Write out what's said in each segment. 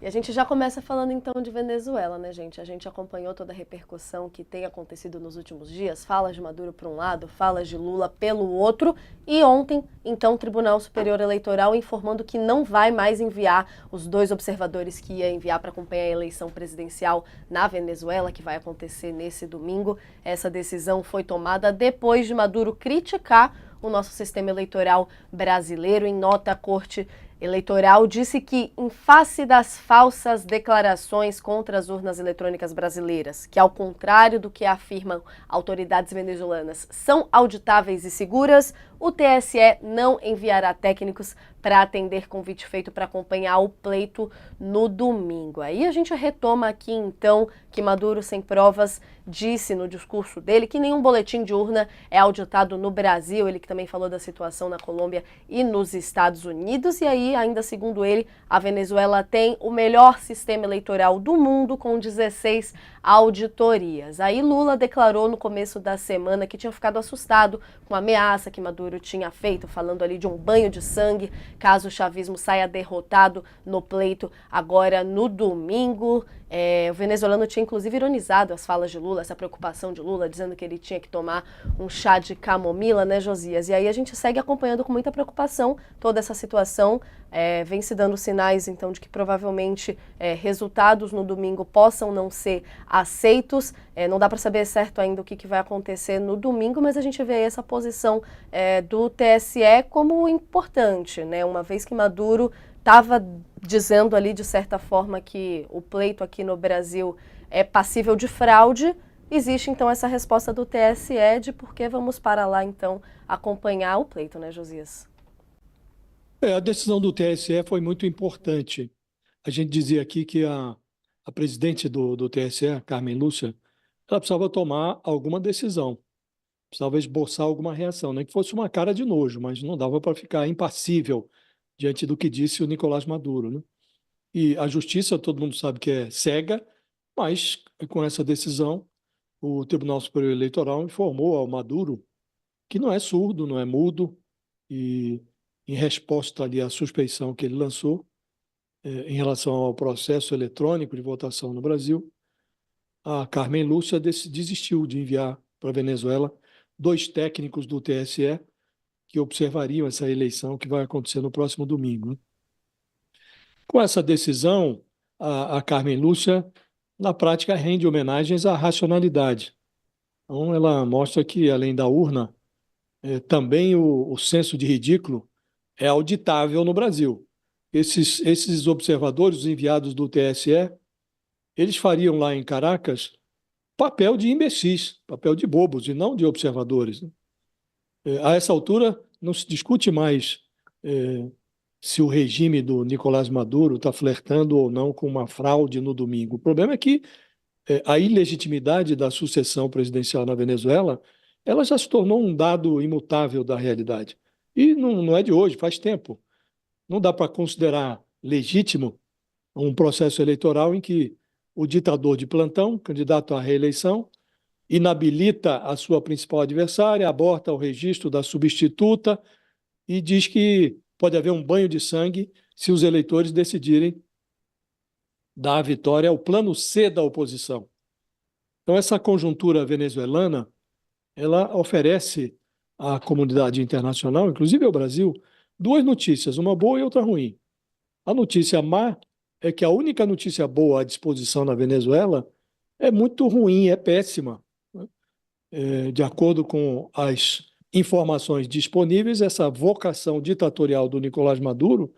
E a gente já começa falando então de Venezuela, né, gente? A gente acompanhou toda a repercussão que tem acontecido nos últimos dias, falas de Maduro por um lado, falas de Lula pelo outro, e ontem, então, o Tribunal Superior Eleitoral informando que não vai mais enviar os dois observadores que ia enviar para acompanhar a eleição presidencial na Venezuela, que vai acontecer nesse domingo. Essa decisão foi tomada depois de Maduro criticar o nosso sistema eleitoral brasileiro. Em nota, a Corte Eleitoral disse que, em face das falsas declarações contra as urnas eletrônicas brasileiras, que, ao contrário do que afirmam autoridades venezuelanas, são auditáveis e seguras, o TSE não enviará técnicos para atender convite feito para acompanhar o pleito no domingo. Aí a gente retoma aqui, então, que Maduro, sem provas, disse no discurso dele que nenhum boletim de urna é auditado no Brasil. Ele que também falou da situação na Colômbia e nos Estados Unidos. E aí, ainda segundo ele, a Venezuela tem o melhor sistema eleitoral do mundo, com 16 auditorias. Aí Lula declarou no começo da semana que tinha ficado assustado com a ameaça que Maduro tinha feito, falando ali de um banho de sangue caso o chavismo saia derrotado no pleito agora no domingo. O venezuelano tinha inclusive ironizado as falas de Lula, essa preocupação de Lula, dizendo que ele tinha que tomar um chá de camomila, né, Josias? E aí a gente segue acompanhando com muita preocupação toda essa situação. Vem se dando sinais, então, de que provavelmente resultados no domingo possam não ser aceitos. Não dá para saber certo ainda o que vai acontecer no domingo, mas a gente vê essa posição do TSE como importante, né? Uma vez que Maduro estava dizendo ali, de certa forma, que o pleito aqui no Brasil é passível de fraude, existe então essa resposta do TSE de por que vamos para lá, então, acompanhar o pleito, né, Josias? A decisão do TSE foi muito importante. A gente dizia aqui que a presidente do TSE, Carmen Lúcia, ela precisava tomar alguma decisão, precisava esboçar alguma reação, nem que fosse uma cara de nojo, mas não dava para ficar impassível diante do que disse o Nicolás Maduro, né? E a justiça, todo mundo sabe que é cega, mas com essa decisão, o Tribunal Superior Eleitoral informou ao Maduro que não é surdo, não é mudo, e em resposta ali à suspeição que ele lançou em relação ao processo eletrônico de votação no Brasil, a Carmen Lúcia desistiu de enviar para a Venezuela dois técnicos do TSE que observariam essa eleição que vai acontecer no próximo domingo, né? Com essa decisão, a Carmen Lúcia, na prática, rende homenagens à racionalidade. Então, ela mostra que, além da urna, também o senso de ridículo é auditável no Brasil. Esses observadores, os enviados do TSE, eles fariam lá em Caracas papel de imbecis, papel de bobos e não de observadores, né? A essa altura, não se discute mais se o regime do Nicolás Maduro está flertando ou não com uma fraude no domingo. O problema é que a ilegitimidade da sucessão presidencial na Venezuela, ela já se tornou um dado imutável da realidade. E não é de hoje, faz tempo. Não dá para considerar legítimo um processo eleitoral em que o ditador de plantão, candidato à reeleição, inabilita a sua principal adversária, aborta o registro da substituta e diz que pode haver um banho de sangue se os eleitores decidirem dar a vitória ao plano C da oposição. Então, essa conjuntura venezuelana, ela oferece à comunidade internacional, inclusive ao Brasil, duas notícias, uma boa e outra ruim. A notícia má é que a única notícia boa à disposição na Venezuela é muito ruim, é péssima, né? De acordo com as informações disponíveis, essa vocação ditatorial do Nicolás Maduro,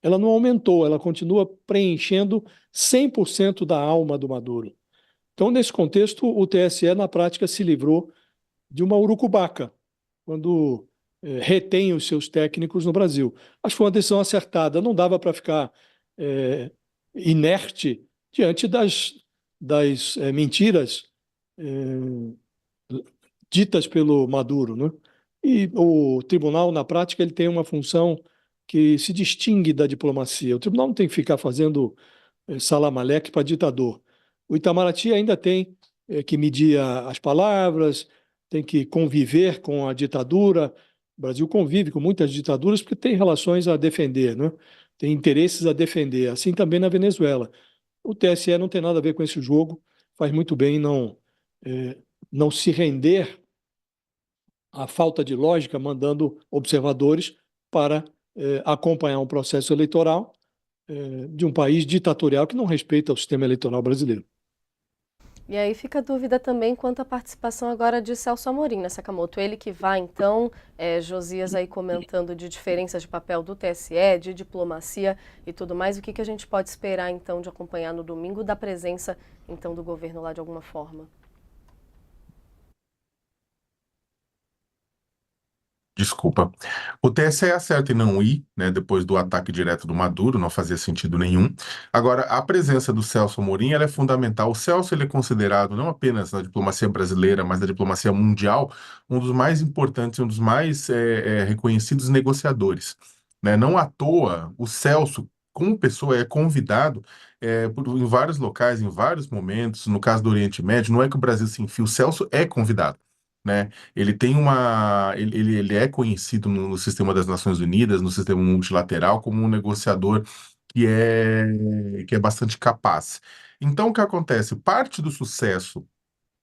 ela não aumentou, ela continua preenchendo 100% da alma do Maduro. Então, nesse contexto, o TSE, na prática, se livrou de uma urucubaca, quando retém os seus técnicos no Brasil. Acho que foi uma decisão acertada, não dava para ficar é, inerte diante das mentiras ditas pelo Maduro, né? E o tribunal, na prática, ele tem uma função que se distingue da diplomacia. O tribunal não tem que ficar fazendo salamaleque para ditador. O Itamaraty ainda tem que medir as palavras, tem que conviver com a ditadura. O Brasil convive com muitas ditaduras porque tem relações a defender, né? tem interesses a defender, assim também na Venezuela. O TSE não tem nada a ver com esse jogo, faz muito bem eh, não se render à falta de lógica, mandando observadores para acompanhar um processo eleitoral de um país ditatorial que não respeita o sistema eleitoral brasileiro. E aí fica a dúvida também quanto à participação agora de Celso Amorim, né, Sakamoto? Ele que vai, então, Josias aí comentando de diferenças de papel do TSE, de diplomacia e tudo mais. O que que a gente pode esperar, então, de acompanhar no domingo da presença, então, do governo lá de alguma forma? Desculpa. O TSE acerta em não ir, né, depois do ataque direto do Maduro, não fazia sentido nenhum. Agora, a presença do Celso Amorim, ela é fundamental. O Celso, ele é considerado, não apenas na diplomacia brasileira, mas na diplomacia mundial, um dos mais importantes, um dos mais reconhecidos negociadores, né? Não à toa, o Celso, como pessoa, é convidado em vários locais, em vários momentos. No caso do Oriente Médio, não é que o Brasil se enfia, o Celso é convidado, né? Ele tem uma, ele é conhecido no sistema das Nações Unidas, no sistema multilateral, como um negociador que é bastante capaz. Então, o que acontece? Parte do sucesso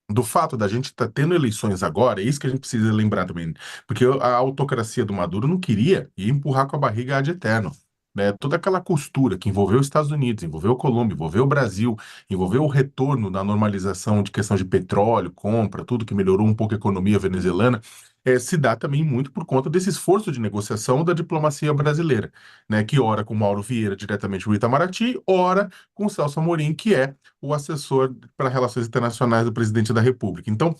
do fato da gente estar tendo eleições agora, é isso que a gente precisa lembrar também, porque a autocracia do Maduro não queria e empurrar com a barriga ad eterno. Né? Toda aquela costura que envolveu os Estados Unidos, envolveu a Colômbia, envolveu o Brasil, envolveu o retorno da normalização de questão de petróleo, compra, tudo que melhorou um pouco a economia venezuelana, se dá também muito por conta desse esforço de negociação da diplomacia brasileira, né? Que ora com Mauro Vieira, diretamente o Itamaraty, ora com o Celso Amorim, que é o assessor para relações internacionais do presidente da República. Então,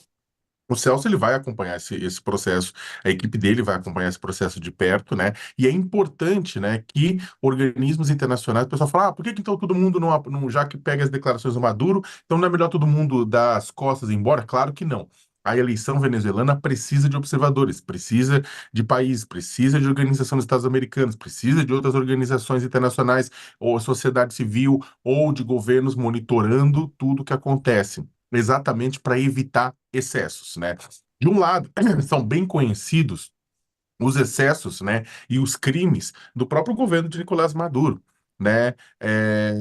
o Celso ele vai acompanhar esse processo, a equipe dele vai acompanhar esse processo de perto, né? E é importante, né, que organismos internacionais, o pessoal fala, por que que então todo mundo já que pega as declarações do Maduro, então não é melhor todo mundo dar as costas e ir embora? Claro que não. A eleição venezuelana precisa de observadores, precisa de países, precisa de Organização dos Estados Americanos, precisa de outras organizações internacionais, ou sociedade civil, ou de governos monitorando tudo que acontece exatamente para evitar excessos, né? De um lado, são bem conhecidos os excessos, né, e os crimes do próprio governo de Nicolás Maduro, né, É,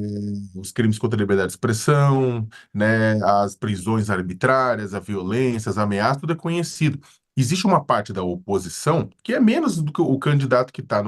os crimes contra a liberdade de expressão, né, as prisões arbitrárias, a violência, as ameaças, tudo é conhecido. Existe uma parte da oposição que é menos do que o candidato que tá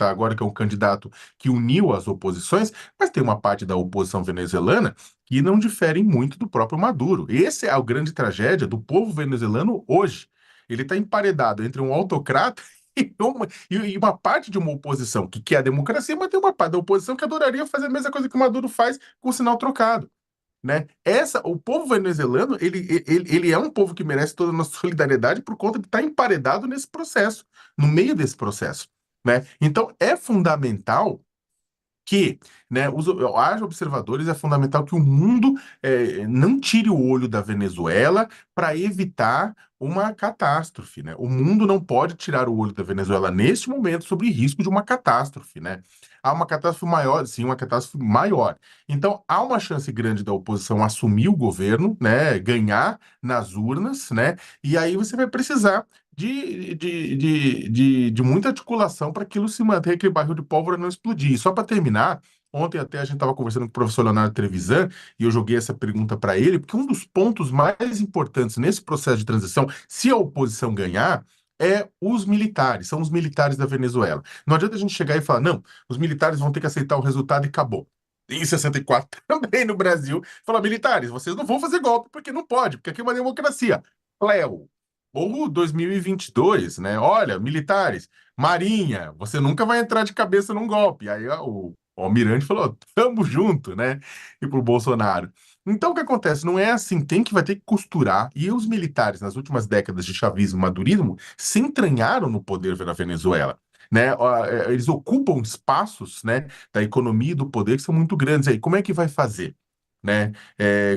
agora, que é um candidato que uniu as oposições, mas tem uma parte da oposição venezuelana que não diferem muito do próprio Maduro. Essa é a grande tragédia do povo venezuelano hoje. Ele está emparedado entre um autocrata e uma parte de uma oposição que quer a democracia, mas tem uma parte da oposição que adoraria fazer a mesma coisa que o Maduro faz com o sinal trocado, né? O povo venezuelano, ele é um povo que merece toda a nossa solidariedade por conta de estar emparedado nesse processo, no meio desse processo, né? Então, é fundamental que, né, haja observadores, é fundamental que o mundo não tire o olho da Venezuela para evitar uma catástrofe, né? O mundo não pode tirar o olho da Venezuela neste momento sobre risco de uma catástrofe, né? Há uma catástrofe maior, sim, uma catástrofe maior. Então, há uma chance grande da oposição assumir o governo, né, ganhar nas urnas, né? E aí você vai precisar de muita articulação para aquilo se manter, aquele barril de pólvora não explodir. E só para terminar, ontem até a gente estava conversando com o professor Leonardo Trevisan e eu joguei essa pergunta para ele, porque um dos pontos mais importantes nesse processo de transição, se a oposição ganhar, é os militares, são os militares da Venezuela. Não adianta a gente chegar e falar, não, os militares vão ter que aceitar o resultado e acabou. Em 64, também no Brasil, falar, militares, vocês não vão fazer golpe porque não pode, porque aqui é uma democracia. Cleo, ou 2022, né? Olha, militares, Marinha, você nunca vai entrar de cabeça num golpe. Aí ó, o almirante falou, tamo junto, né? E pro Bolsonaro. Então, o que acontece? Não é assim, vai ter que costurar. E os militares, nas últimas décadas de chavismo e madurismo, se entranharam no poder na Venezuela. Né? Eles ocupam espaços, né, da economia e do poder que são muito grandes. Aí, como é que vai fazer? Né?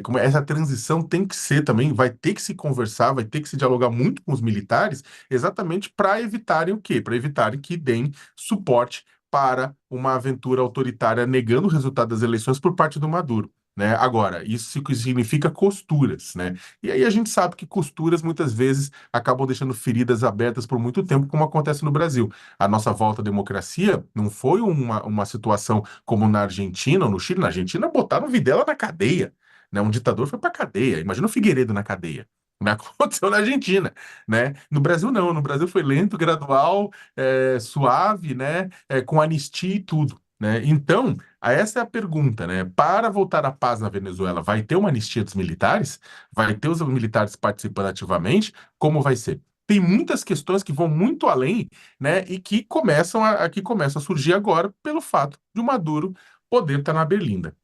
Como essa transição tem que ser também, vai ter que se conversar, vai ter que se dialogar muito com os militares, exatamente para evitarem o quê? Para evitarem que deem suporte para uma aventura autoritária negando o resultado das eleições por parte do Maduro. né? Agora, isso significa costuras, né? E aí a gente sabe que costuras muitas vezes acabam deixando feridas abertas por muito tempo, como acontece no Brasil. A nossa volta à democracia não foi uma situação como na Argentina ou no Chile. Na Argentina botaram o Videla na cadeia, né? Um ditador foi para cadeia. Imagina o Figueiredo na cadeia. Né? Aconteceu na Argentina, né? No Brasil não, no Brasil foi lento, gradual, suave, né? Com anistia e tudo, né? Então, essa é a pergunta, né? Para voltar à paz na Venezuela, vai ter uma anistia dos militares? Vai ter os militares participando ativamente? Como vai ser? Tem muitas questões que vão muito além, né? E que começam a surgir agora pelo fato de o Maduro poder estar na berlinda.